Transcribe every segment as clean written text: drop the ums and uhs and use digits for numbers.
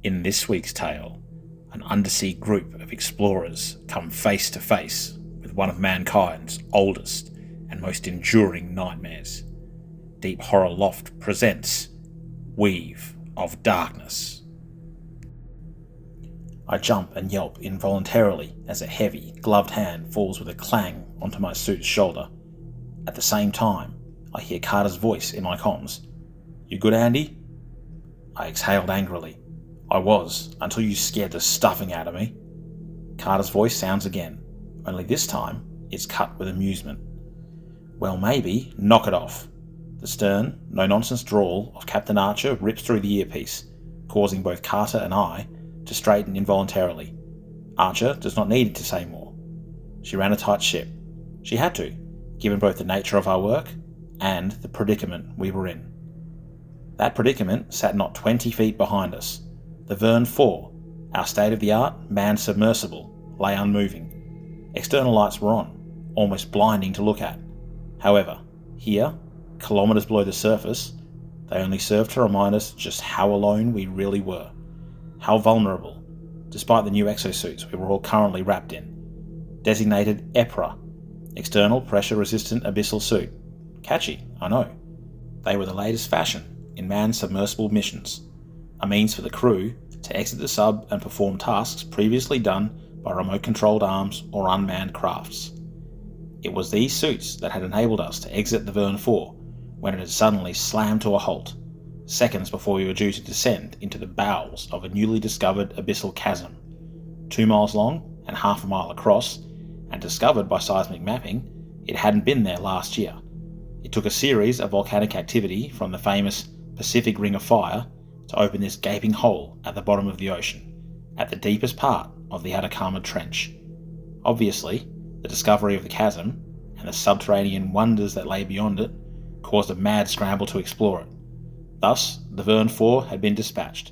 In this week's tale, an undersea group of explorers come face to face with one of mankind's oldest and most enduring nightmares. Deep Horror LofT presents Weave of Darkness. I jump and yelp involuntarily as a heavy, gloved hand falls with a clang onto my suit's shoulder. At the same time, I hear Carter's voice in my comms. "You good, Andy?" I exhaled angrily. I was, until you scared the stuffing out of me. Carter's voice sounds again, only this time it's cut with amusement. "Well, maybe, knock it off." The stern, no-nonsense drawl of Captain Archer rips through the earpiece, causing both Carter and I to straighten involuntarily. Archer does not need to say more. She ran a tight ship. She had to, given both the nature of our work and the predicament we were in. That predicament sat not 20 feet behind us. The Verne 4, our state-of-the-art manned submersible, lay unmoving. External lights were on, almost blinding to look at. However, here, kilometres below the surface, they only served to remind us just how alone we really were. How vulnerable, despite the new exosuits we were all currently wrapped in. Designated EPRA, External Pressure Resistant Abyssal Suit. Catchy, I know. They were the latest fashion in manned submersible missions, a means for the crew to exit the sub and perform tasks previously done by remote-controlled arms or unmanned crafts. It was these suits that had enabled us to exit the Verne 4 when it had suddenly slammed to a halt, seconds before we were due to descend into the bowels of a newly discovered abyssal chasm, 2 miles long and half a mile across, and discovered by seismic mapping, it hadn't been there last year. It took a series of volcanic activity from the famous Pacific Ring of Fire to open this gaping hole at the bottom of the ocean, at the deepest part of the Atacama Trench. Obviously, the discovery of the chasm and the subterranean wonders that lay beyond it caused a mad scramble to explore it. Thus, the Verne 4 had been dispatched.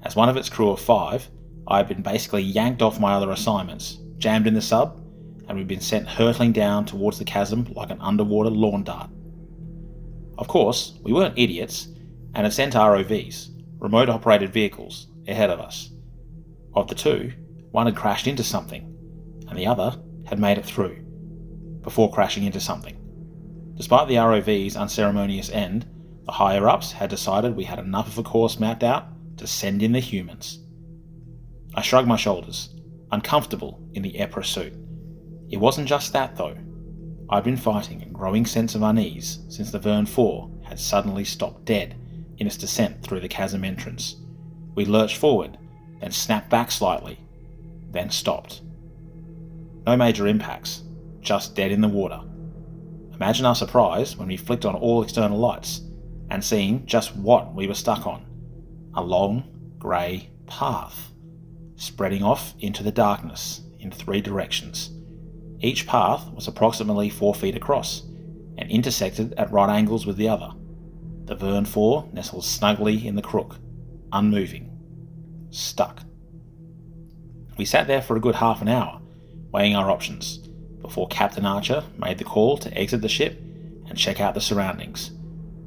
As one of its crew of 5, I had been basically yanked off my other assignments, jammed in the sub, and we'd been sent hurtling down towards the chasm like an underwater lawn dart. Of course, we weren't idiots, and had sent ROVs, remote-operated vehicles, ahead of us. Of the two, one had crashed into something, and the other had made it through, before crashing into something. Despite the ROV's unceremonious end, the higher-ups had decided we had enough of a course mapped out to send in the humans. I shrugged my shoulders, uncomfortable in the EPRA suit. It wasn't just that, though. I'd been fighting a growing sense of unease since the Verne 4 had suddenly stopped dead in its descent through the chasm entrance. We lurched forward, then snapped back slightly, then stopped. No major impacts, just dead in the water. Imagine our surprise when we flicked on all external lights and seeing just what we were stuck on. A long, grey path, spreading off into the darkness in 3 directions. Each path was approximately 4 feet across and intersected at right angles with the other. The Verne 4 nestled snugly in the crook, unmoving, stuck. We sat there for a good half an hour, weighing our options, before Captain Archer made the call to exit the ship and check out the surroundings.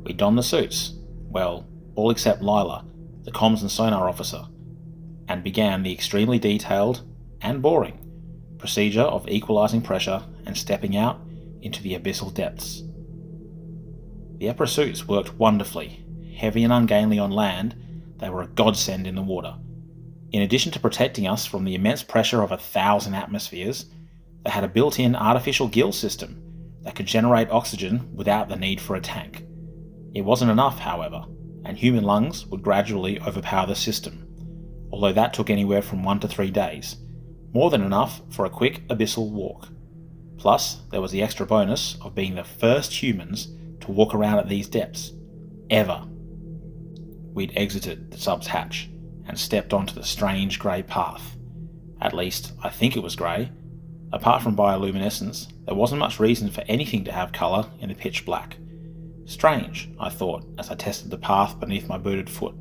We donned the suits, well, all except Lila, the comms and sonar officer, and began the extremely detailed and boring procedure of equalizing pressure and stepping out into the abyssal depths. The EPRA suits worked wonderfully. Heavy and ungainly on land, they were a godsend in the water. In addition to protecting us from the immense pressure of 1,000 atmospheres, they had a built-in artificial gill system that could generate oxygen without the need for a tank. It wasn't enough, however, and human lungs would gradually overpower the system, although that took anywhere from 1 to 3 days, more than enough for a quick abyssal walk. Plus, there was the extra bonus of being the first humans to walk around at these depths, ever. We'd exited the sub's hatch and stepped onto the strange grey path. At least, I think it was grey. Apart from bioluminescence, there wasn't much reason for anything to have colour in the pitch black. Strange, I thought, as I tested the path beneath my booted foot.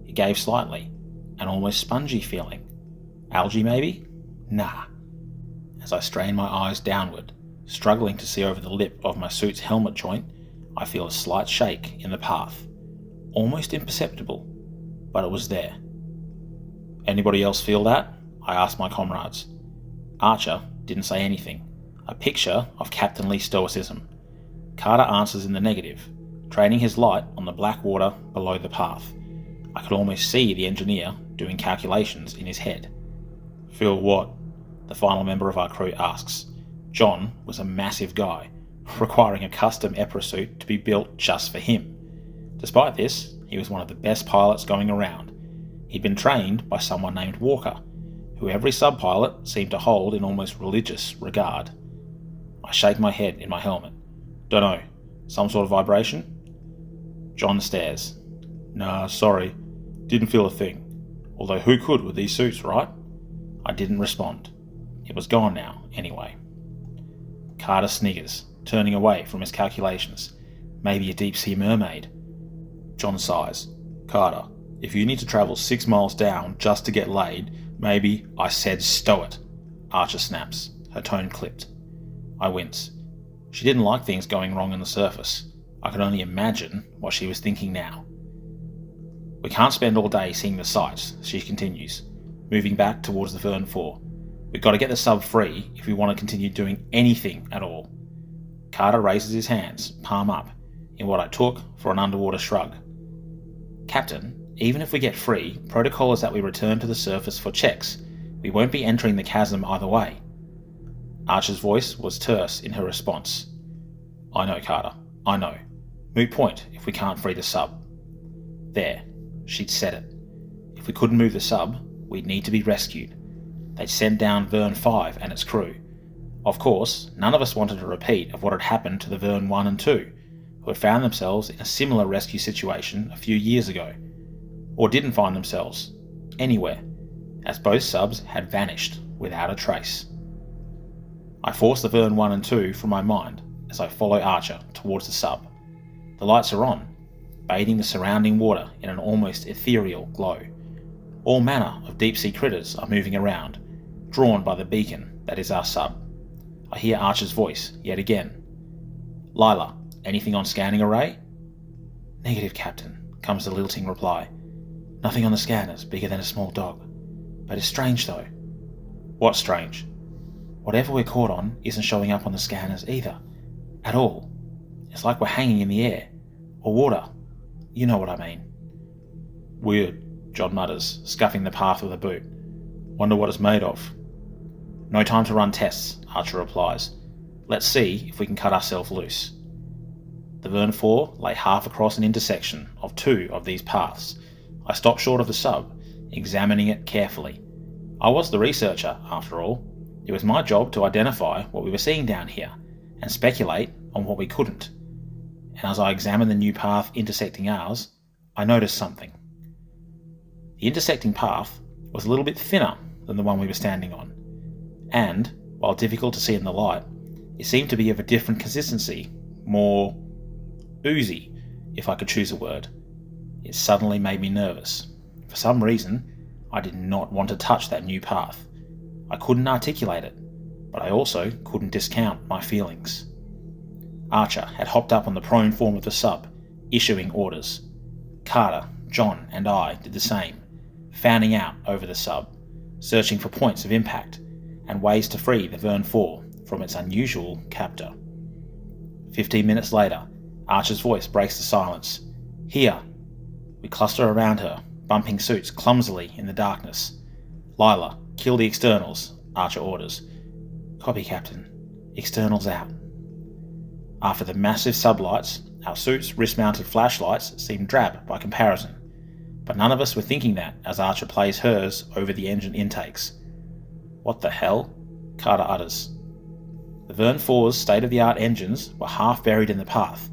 It gave slightly, an almost spongy feeling. Algae, maybe? Nah. As I strained my eyes downward, struggling to see over the lip of my suit's helmet joint, I feel a slight shake in the path. Almost imperceptible, but it was there. Anybody else feel that? I asked my comrades. Archer didn't say anything, a picture of captainly stoicism. Carter answers in the negative, training his light on the black water below the path. I could almost see the engineer doing calculations in his head. Feel what? The final member of our crew asks. John was a massive guy, requiring a custom EPRA suit to be built just for him. Despite this, he was one of the best pilots going around. He'd been trained by someone named Walker, who every sub-pilot seemed to hold in almost religious regard. I shake my head in my helmet. Dunno, some sort of vibration? John stares. Nah, sorry, didn't feel a thing. Although who could with these suits, right? I didn't respond. It was gone now, anyway. Carter sniggers, turning away from his calculations. Maybe a deep-sea mermaid. John sighs. Carter, if you need to travel 6 miles down just to get laid, maybe I said stow it. Archer snaps, her tone clipped. I wince. She didn't like things going wrong on the surface. I could only imagine what she was thinking now. We can't spend all day seeing the sights, she continues, moving back towards the Verne 4. We've got to get the sub free if we want to continue doing anything at all. Carter raises his hands, palm up, in what I took for an underwater shrug. Captain, even if we get free, protocol is that we return to the surface for checks. We won't be entering the chasm either way. Archer's voice was terse in her response. I know, Carter, I know. Moot point if we can't free the sub. There, she'd said it. If we couldn't move the sub, we'd need to be rescued. They'd sent down Verne 5 and its crew. Of course, none of us wanted a repeat of what had happened to the Verne 1 and 2, who had found themselves in a similar rescue situation a few years ago, or didn't find themselves anywhere, as both subs had vanished without a trace. I force the Verne 1 and 2 from my mind as I follow Archer towards the sub. The lights are on, bathing the surrounding water in an almost ethereal glow. All manner of deep-sea critters are moving around, drawn by the beacon that is our sub. I hear Archer's voice yet again. Lila, anything on scanning array? Negative, Captain, comes the lilting reply. Nothing on the scanners bigger than a small dog. But it's strange though. What's strange? Whatever we're caught on isn't showing up on the scanners either. At all. It's like we're hanging in the air. Or water. You know what I mean. Weird, John mutters, scuffing the path with a boot. Wonder what it's made of. No time to run tests, Archer replies. Let's see if we can cut ourselves loose. The Verne 4 lay half across an intersection of 2 of these paths. I stopped short of the sub, examining it carefully. I was the researcher, after all. It was my job to identify what we were seeing down here, and speculate on what we couldn't. And as I examined the new path intersecting ours, I noticed something. The intersecting path was a little bit thinner than the one we were standing on, and, while difficult to see in the light, it seemed to be of a different consistency, more oozy, if I could choose a word. It suddenly made me nervous. For some reason, I did not want to touch that new path. I couldn't articulate it, but I also couldn't discount my feelings. Archer had hopped up on the prone form of the sub, issuing orders. Carter, John, and I did the same, fanning out over the sub, searching for points of impact and ways to free the Verne 4 from its unusual captor. 15 minutes later, Archer's voice breaks the silence. Here! We cluster around her, bumping suits clumsily in the darkness. Lila, kill the externals, Archer orders. Copy, Captain. Externals out. After the massive sublights, our suits' wrist-mounted flashlights seemed drab by comparison, but none of us were thinking that as Archer plays hers over the engine intakes. What the hell? Carter utters. The Verne 4's state-of-the-art engines were half buried in the path,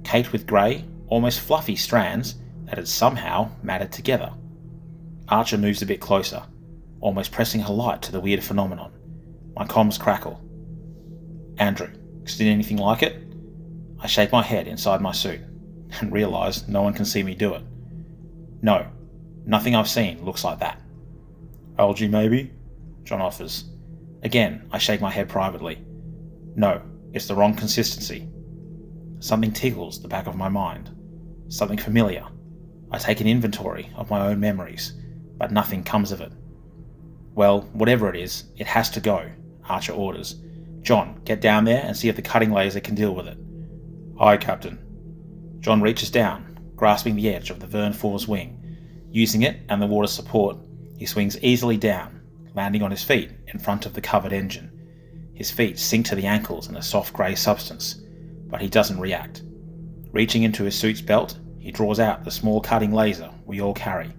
caked with grey, almost fluffy strands that had somehow matted together. Archer moves a bit closer, almost pressing her light to the weird phenomenon. My comms crackle. Andrew, seen anything like it? I shake my head inside my suit, and realise no one can see me do it. No, nothing I've seen looks like that. Algae maybe? John offers. Again, I shake my head privately. No, it's the wrong consistency. Something tickles the back of my mind. Something familiar. I take an inventory of my own memories, but nothing comes of it. Well, whatever it is, it has to go, Archer orders. John, get down there and see if the cutting laser can deal with it. Aye, Captain. John reaches down, grasping the edge of the Verne 4's wing. Using it and the water's support, he swings easily down, landing on his feet in front of the covered engine. His feet sink to the ankles in a soft grey substance, but he doesn't react. Reaching into his suit's belt, he draws out the small cutting laser we all carry.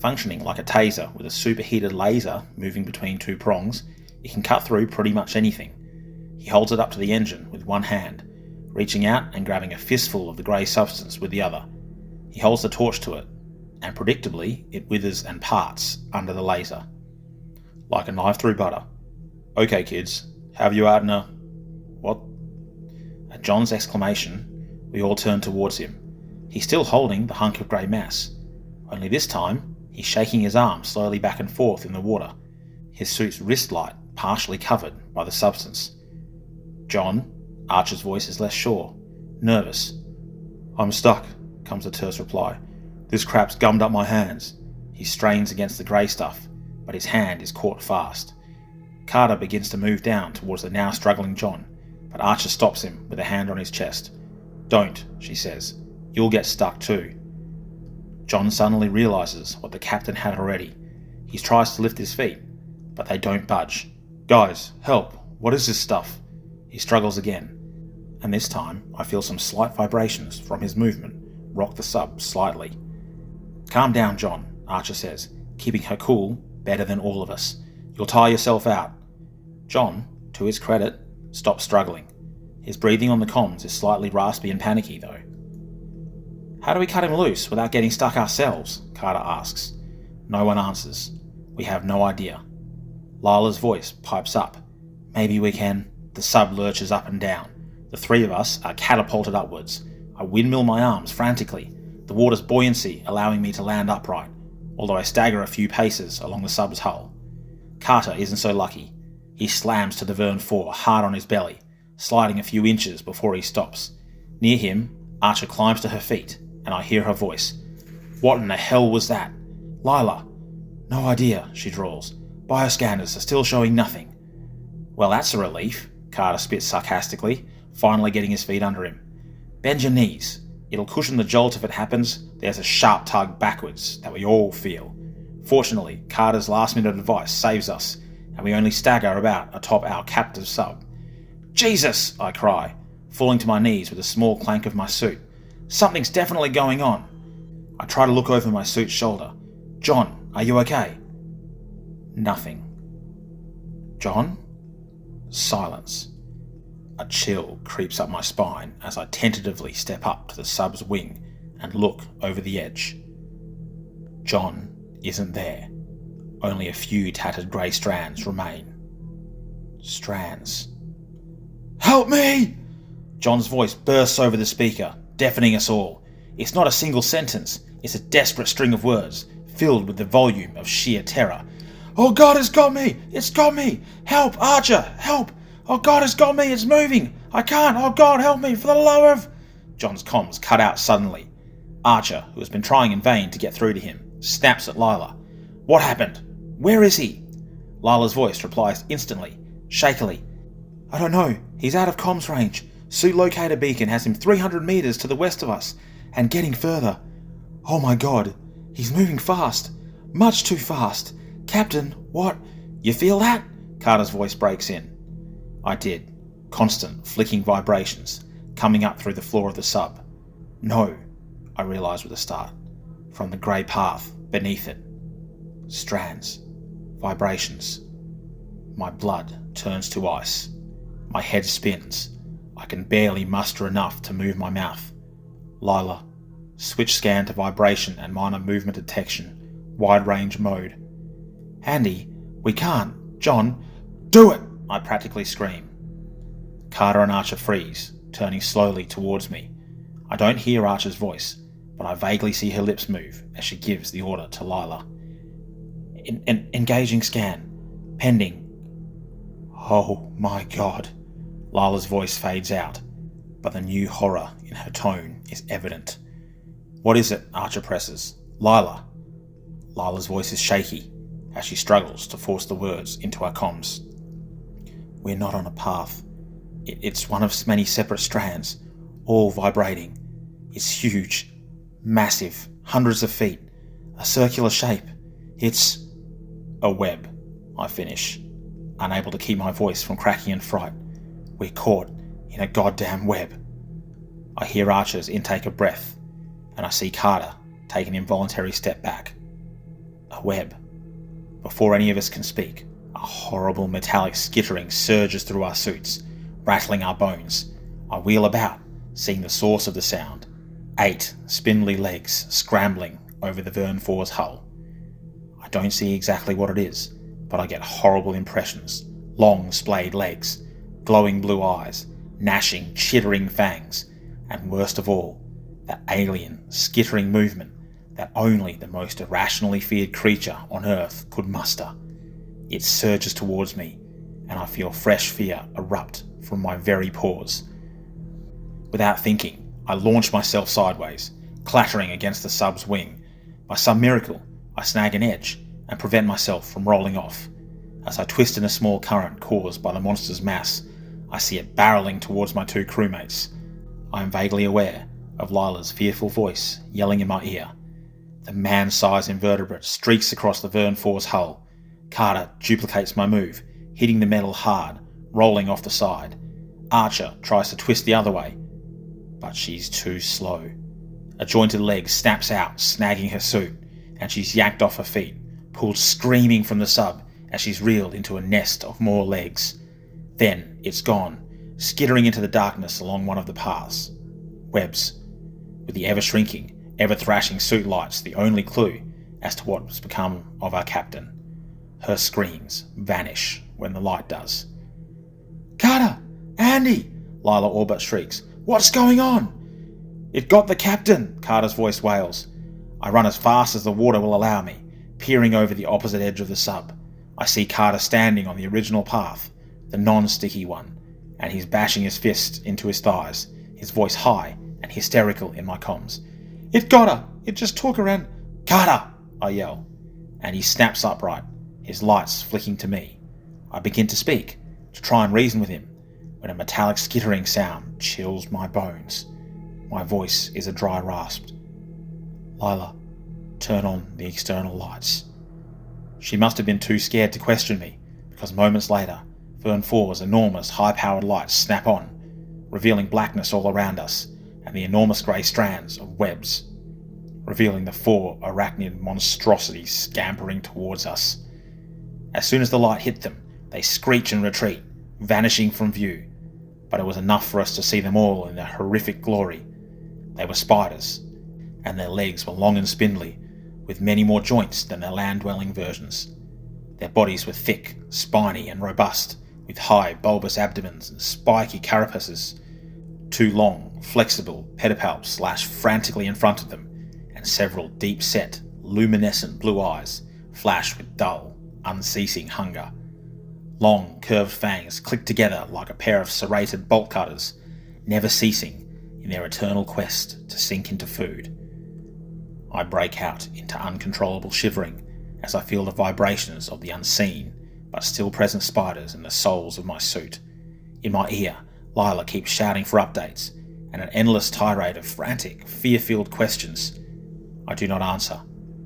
Functioning like a taser with a superheated laser moving between two prongs, it can cut through pretty much anything. He holds it up to the engine with one hand, reaching out and grabbing a fistful of the grey substance with the other. He holds the torch to it, and predictably it withers and parts under the laser. Like a knife through butter. Okay, kids, have you out in a... What? At John's exclamation, we all turn towards him. He's still holding the hunk of grey mass, only this time he's shaking his arm slowly back and forth in the water, his suit's wrist light partially covered by the substance. John, Archer's voice is less sure, nervous. I'm stuck, comes the terse reply. This crap's gummed up my hands. He strains against the grey stuff, but his hand is caught fast. Carter begins to move down towards the now struggling John, but Archer stops him with a hand on his chest. Don't, she says. You'll get stuck too. John suddenly realises what the captain had already. He tries to lift his feet, but they don't budge. Guys, help! What is this stuff? He struggles again, and this time I feel some slight vibrations from his movement rock the sub slightly. Calm down, John, Archer says, keeping her cool better than all of us. You'll tire yourself out. John, to his credit, stops struggling. His breathing on the comms is slightly raspy and panicky, though. How do we cut him loose without getting stuck ourselves? Carter asks. No one answers. We have no idea. Lila's voice pipes up. Maybe we can. The sub lurches up and down. The three of us are catapulted upwards. I windmill my arms frantically, the water's buoyancy allowing me to land upright, although I stagger a few paces along the sub's hull. Carter isn't so lucky. He slams to the Verne 4 hard on his belly, sliding a few inches before he stops. Near him, Archer climbs to her feet, and I hear her voice. What in the hell was that? Lila. No idea, she drawls. Bioscanners are still showing nothing. Well, that's a relief, Carter spits sarcastically, finally getting his feet under him. Bend your knees. It'll cushion the jolt if it happens. There's a sharp tug backwards that we all feel. Fortunately, Carter's last-minute advice saves us, and we only stagger about atop our captive sub. Jesus! I cry, falling to my knees with a small clank of my suit. Something's definitely going on. I try to look over my suit's shoulder. John, are you okay? Nothing. John? Silence. A chill creeps up my spine as I tentatively step up to the sub's wing and look over the edge. John isn't there. Only a few tattered grey strands remain. Strands. Help me! John's voice bursts over the speaker, deafening us all. It's not a single sentence, it's a desperate string of words, filled with the volume of sheer terror. Oh God, it's got me! It's got me! Help, Archer! Help! Oh God, it's got me! It's moving! I can't! Oh God, help me! For the love of... John's comms cut out suddenly. Archer, who has been trying in vain to get through to him, snaps at Lila. What happened? Where is he? Lila's voice replies instantly, shakily. I don't know. He's out of comms range. Suit locator beacon has him 300 meters to the west of us, and getting further. Oh my God, he's moving fast. Much too fast. Captain, what? You feel that? Carter's voice breaks in. I did. Constant, flicking vibrations, coming up through the floor of the sub. No, I realised with a start. From the grey path beneath it. Strands. Vibrations. My blood turns to ice. My head spins. I can barely muster enough to move my mouth. Lila. Switch scan to vibration and minor movement detection. Wide range mode. Andy, we can't. John, do it! I practically scream. Carter and Archer freeze, turning slowly towards me. I don't hear Archer's voice, but I vaguely see her lips move as she gives the order to Lila. Engaging scan. Pending. Oh my God. Lila's voice fades out, but the new horror in her tone is evident. What is it? Archer presses. Lila. Lila's voice is shaky, as she struggles to force the words into our comms. We're not on a path. It's one of many separate strands, all vibrating. It's huge, massive, hundreds of feet, a circular shape. It's a web, I finish, unable to keep my voice from cracking in fright. We're caught in a goddamn web. I hear Archer's intake of breath, and I see Carter take an involuntary step back. A web. Before any of us can speak, a horrible metallic skittering surges through our suits, rattling our bones. I wheel about, seeing the source of the sound. 8 spindly legs scrambling over the Vern 4's hull. I don't see exactly what it is, but I get horrible impressions. Long, splayed legs, glowing blue eyes, gnashing, chittering fangs, and worst of all, that alien, skittering movement that only the most irrationally feared creature on Earth could muster. It surges towards me, and I feel fresh fear erupt from my very pores. Without thinking, I launch myself sideways, clattering against the sub's wing. By some miracle, I snag an edge and prevent myself from rolling off. As I twist in a small current caused by the monster's mass, I see it barreling towards my 2 crewmates. I am vaguely aware of Lila's fearful voice yelling in my ear. The man-sized invertebrate streaks across the Vern 4's hull. Carter duplicates my move, hitting the metal hard, rolling off the side. Archer tries to twist the other way, but she's too slow. A jointed leg snaps out, snagging her suit, and she's yanked off her feet, pulled screaming from the sub as she's reeled into a nest of more legs. Then it's gone, skittering into the darkness along one of the paths. Webs. With the ever-shrinking, ever-thrashing suit lights the only clue as to what has become of our captain. Her screams vanish when the light does. "Carter! Andy!" Lila all but shrieks. "What's going on?" "It got the captain," Carter's voice wails. I run as fast as the water will allow me, peering over the opposite edge of the sub. I see Carter standing on the original path, the non-sticky one, and he's bashing his fist into his thighs, his voice high and hysterical in my comms. "It got her! It just took her and—" "Carter!" I yell, and he snaps upright, his lights flicking to me. I begin to speak, to try and reason with him, when a metallic skittering sound chills my bones. My voice is a dry rasp. "Lila, turn on the external lights." She must have been too scared to question me, because moments later, Vern 4's enormous high-powered lights snap on, revealing blackness all around us, and the enormous grey strands of webs, revealing the 4 arachnid monstrosities scampering towards us. As soon as the light hit them, they screech and retreat, vanishing from view, but it was enough for us to see them all in their horrific glory. They were spiders, and their legs were long and spindly, with many more joints than their land-dwelling versions. Their bodies were thick, spiny and robust, with high bulbous abdomens and spiky carapaces. 2 long, flexible pedipalps lashed frantically in front of them, and several deep-set, luminescent blue eyes flashed with dull, unceasing hunger. Long, curved fangs clicked together like a pair of serrated bolt cutters, never ceasing in their eternal quest to sink into food. I break out into uncontrollable shivering as I feel the vibrations of the unseen but still present spiders in the soles of my suit. In my ear, Lila keeps shouting for updates and an endless tirade of frantic, fear-filled questions. I do not answer,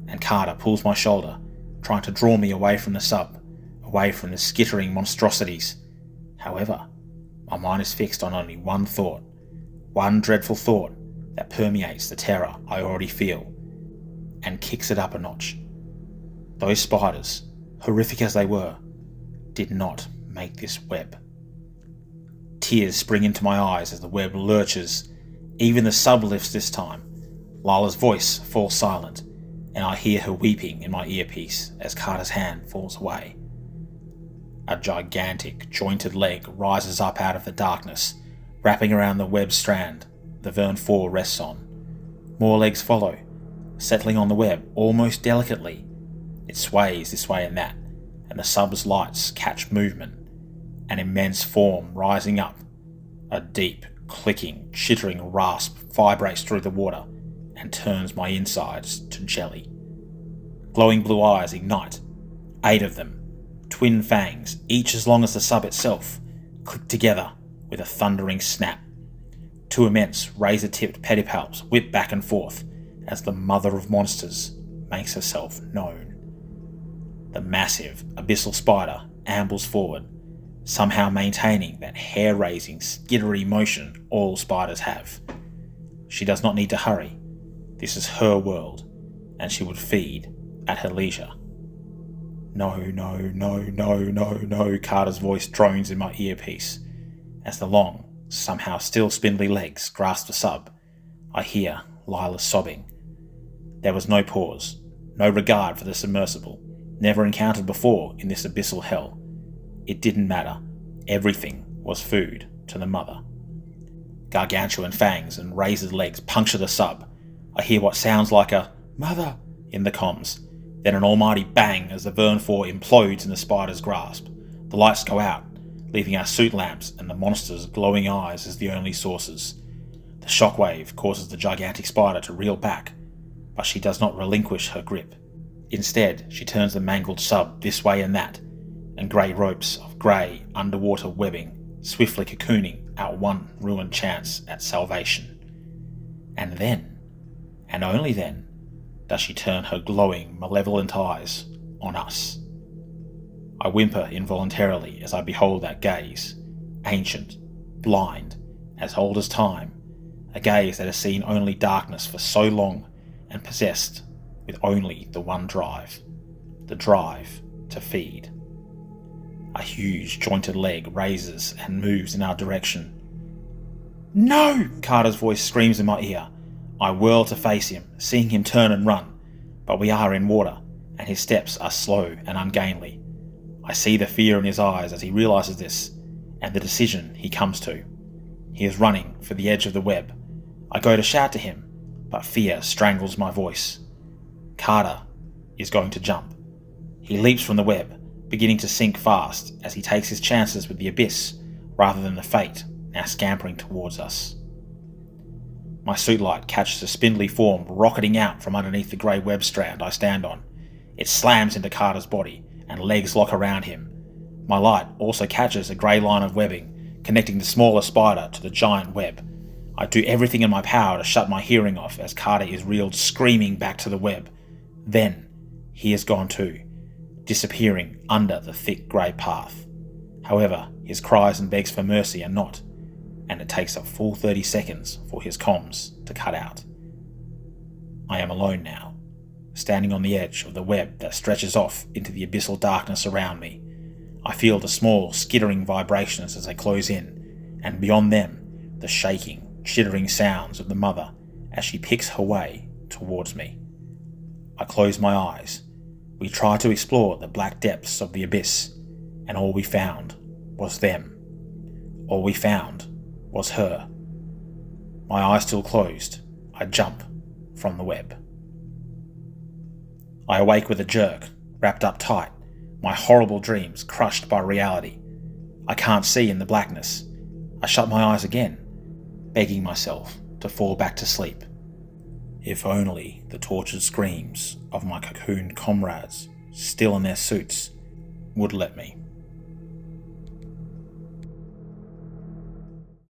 and Carter pulls my shoulder, trying to draw me away from the sub, away from the skittering monstrosities. However, my mind is fixed on only one thought, one dreadful thought that permeates the terror I already feel, and kicks it up a notch. Those spiders, horrific as they were, did not make this web. Tears spring into my eyes as the web lurches. Even the sub lifts this time. Lila's voice falls silent, and I hear her weeping in my earpiece as Carter's hand falls away. A gigantic, jointed leg rises up out of the darkness, wrapping around the web strand the Vern 4 rests on. More legs follow, settling on the web almost delicately. It sways this way and that, and the sub's lights catch movement. An immense form rising up. A deep, clicking, chittering rasp vibrates through the water and turns my insides to jelly. Glowing blue eyes ignite. 8 of them, twin fangs, each as long as the sub itself, clicked together with a thundering snap. 2 immense razor-tipped pedipalps whip back and forth as the mother of monsters makes herself known. The massive abyssal spider ambles forward, somehow maintaining that hair-raising, skittery motion all spiders have. She does not need to hurry. This is her world, and she would feed at her leisure. No, no, no, no, no, no, Carter's voice drones in my earpiece. As the long, somehow still spindly legs grasp the sub, I hear Lila's sobbing. There was no pause, no regard for the submersible, never encountered before in this abyssal hell. It didn't matter. Everything was food to the mother. Gargantuan fangs and razored legs puncture the sub. I hear what sounds like a "mother" in the comms, then an almighty bang as the Vern 4 implodes in the spider's grasp. The lights go out, leaving our suit lamps and the monster's glowing eyes as the only sources. The shockwave causes the gigantic spider to reel back, but she does not relinquish her grip. Instead, she turns the mangled sub this way and that, and grey ropes of grey underwater webbing swiftly cocooning our one ruined chance at salvation. And then, and only then, does she turn her glowing, malevolent eyes on us. I whimper involuntarily as I behold that gaze, ancient, blind, as old as time, a gaze that has seen only darkness for so long and possessed with only the one drive, the drive to feed. A huge jointed leg raises and moves in our direction. "No!" Carter's voice screams in my ear. I whirl to face him, seeing him turn and run, but we are in water, and his steps are slow and ungainly. I see the fear in his eyes as he realises this, and the decision he comes to. He is running for the edge of the web. I go to shout to him, but fear strangles my voice. Carter is going to jump. He leaps from the web, beginning to sink fast as he takes his chances with the abyss rather than the fate now scampering towards us. My suit light catches a spindly form rocketing out from underneath the grey web strand I stand on. It slams into Carter's body, and legs lock around him. My light also catches a grey line of webbing, connecting the smaller spider to the giant web. I do everything in my power to shut my hearing off as Carter is reeled screaming back to the web. Then, he is gone too, disappearing under the thick grey path. However, his cries and begs for mercy are not, and it takes a full 30 seconds for his comms to cut out. I am alone now, standing on the edge of the web that stretches off into the abyssal darkness around me. I feel the small, skittering vibrations as they close in, and beyond them, the shaking, chittering sounds of the mother as she picks her way towards me. I close my eyes. We try to explore the black depths of the abyss, and all we found was them. All we found was her. My eyes still closed, I jump from the web. I awake with a jerk, wrapped up tight, my horrible dreams crushed by reality. I can't see in the blackness. I shut my eyes again, begging myself to fall back to sleep. If only the tortured screams of my cocooned comrades, still in their suits, would let me.